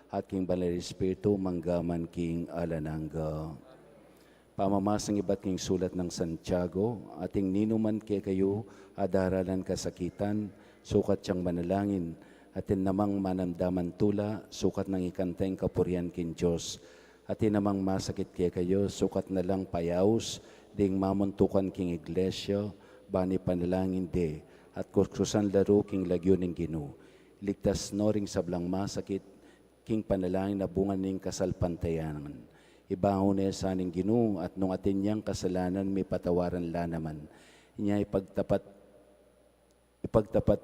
at king Banal Espiritu, manggaman king alanangga. Pamamasang iba't king sulat ng Santiago, ating ninuman kay kayo, adaralan kasakitan, sukat siyang manalangin, atin namang manamdaman tula, sukat ng ikanteng kapurian kin Diyos, atin namang masakit kay kayo, sukat na lang payaus, ding mamuntukan king iglesia, bani panalangin de, at kuskusan laro king lagyo ning Ginu. Ligtas no ring sablang masakit, king panalangin na bunga ning kasalpantayanan. Ibangon na sa ning Ginu at nung atin niyang kasalanan may patawaran la naman. Inya ipagtapat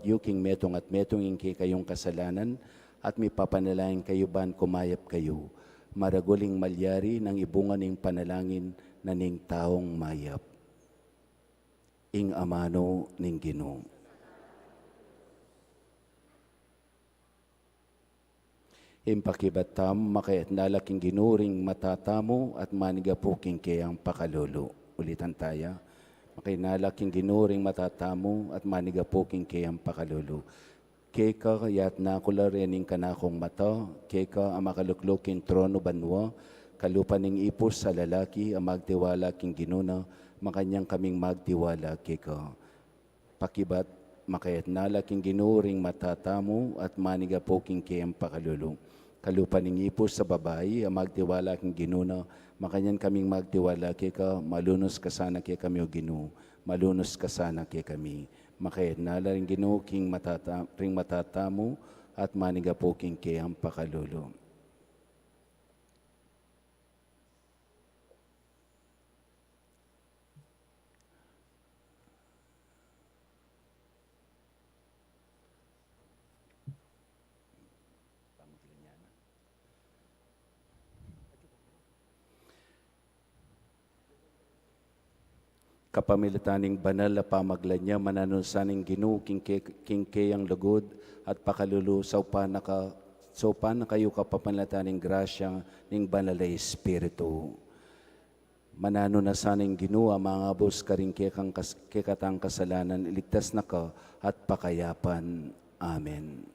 yu king metong at metong ingki kayong kasalanan at may papanalangin kayo ban kumayap kayo. Maraguling malyari ng ibunga ning panalangin na ning taong mayap. Ing amano ning Ginu. Impakibatam, makayat nalaking ginuring matatamo at manigapuking kayang pakalulu. Ulitan tayo. Makayat ginuring matatamo at manigapuking kayang pakalulu. Keka yat nakula rening kanakong mata, keka ang makalukluking trono banwa, kalupaning ipos sa lalaki ang magtiwala king ginuna, makanyang kaming magtiwala keka. Pakibat, makayat nalaking ginuring matatamo at manigapuking kayang pakalulu. Kalupaning ipos sa babae, ang magtiwala king ginuna, makanyan kaming magtiwala kay ka, malunos ka sana kay kami o Ginu, malunos ka sana kay kami. Makayat nala ring Ginu king matatamo at manigapuking kay ang pakalulu. Kapamilitaning banal na Pamaglanya, mananunsaning Ginu, kingkayang lugod at pakalulu, saupa na kayo kapamilitaning grasya ning banal na Espiritu. Mananunasaning Ginu, ang mga bus karing kekatang kasalanan, iligtas na ka at pakayapan. Amen.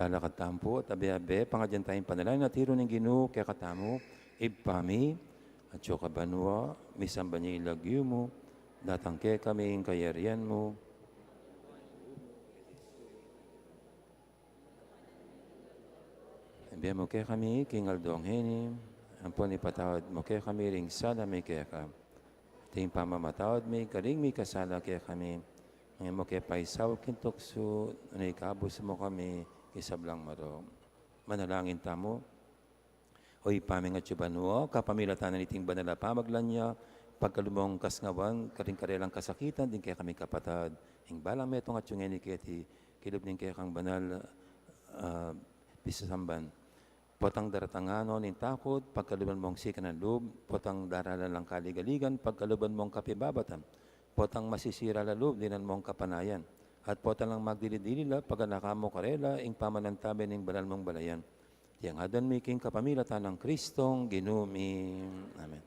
Lala katampo, tabi-abe, pangadyan tayong panalangin at hiro ng Ginoo, kaya katamo, ibpami, at syo kabanwa, misamba niya ilagyo mo, datangke kami ang kayarian mo. Ibiya mo kaya kami, King Aldong Henim, ampon ipatawad mo kaya kami, ring sala may kaya ka. Ting pamamatawad may karing may kasala kaya kami. Ngayon mo kaya paisaw kintokso, na ikabos mo kami, kisablang maro. Manalangin tamo, o ipaming at yubanuo, kapamilatan na niting banala Pamaglanya, pagkalumong kasngawan, karing karelang kasakitan, din kaya kami kapatad. Hing balang metong at yung eniketi, kilub din kaya kang banal, bisasamban. Potang daratangano nin takot, pagkaluban mong sika ng loob, potang daralan lang kaligaligan, pagkaluban mong kapibabatan, potang masisira la loob, dinan mong kapanayan, at potang lang magdilidilila, pagkanaka mo karela, ing pamanantabi ning banal mong balayan. Yang hadan miking kapamilatan ng Kristong ginumi. Amen.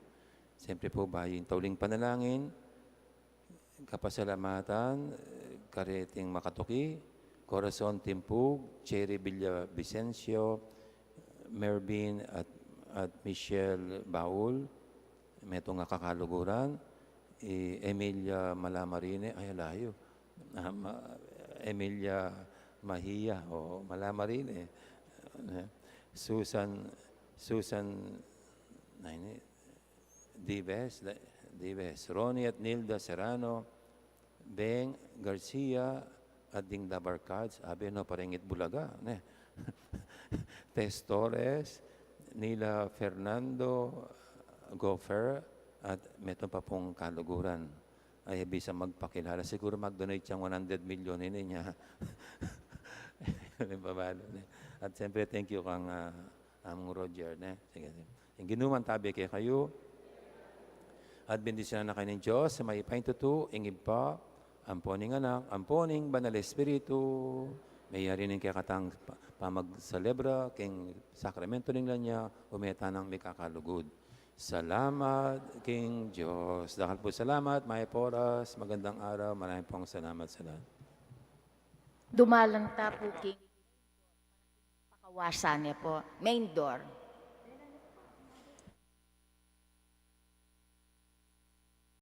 Siyempre po ba yung tauling panalangin, kapasalamatan, kareting makatuki, Corazon Timpug, Cherry Villa Vicencio, Mervin at Michelle Baul, meto nga kakaluguran, Emilia Malamarine, ay layo, Emilia Mahia, o Malamarine, Susan Dives, Ronnie at Nilda Serrano, Beng Garcia, at Ding Dabarkads, abe no parengit Bulaga, ne? Tess Torres, Nila Fernando Goffer, at meron pa pong kaluguran. Ay bisa magpakilala. Siguro mag-donate siyang 100 million niya. At siyempre, thank you kang Roger. Sige. Yung ginuman tabi kay kayo. At bendisyon na kayo ng Diyos sa may paintutu, ingib pa, amponing anak, amponing banal espiritu, may yarinin kaya katang pamagsalebra, king sakramento ning niya, umeta ng may kakalugod. Salamat, King Diyos. Dahil po salamat, may poras, magandang araw, maraming pong salamat sa lahat. Dumalang ta po, King. Pakawasan niya po. Main door.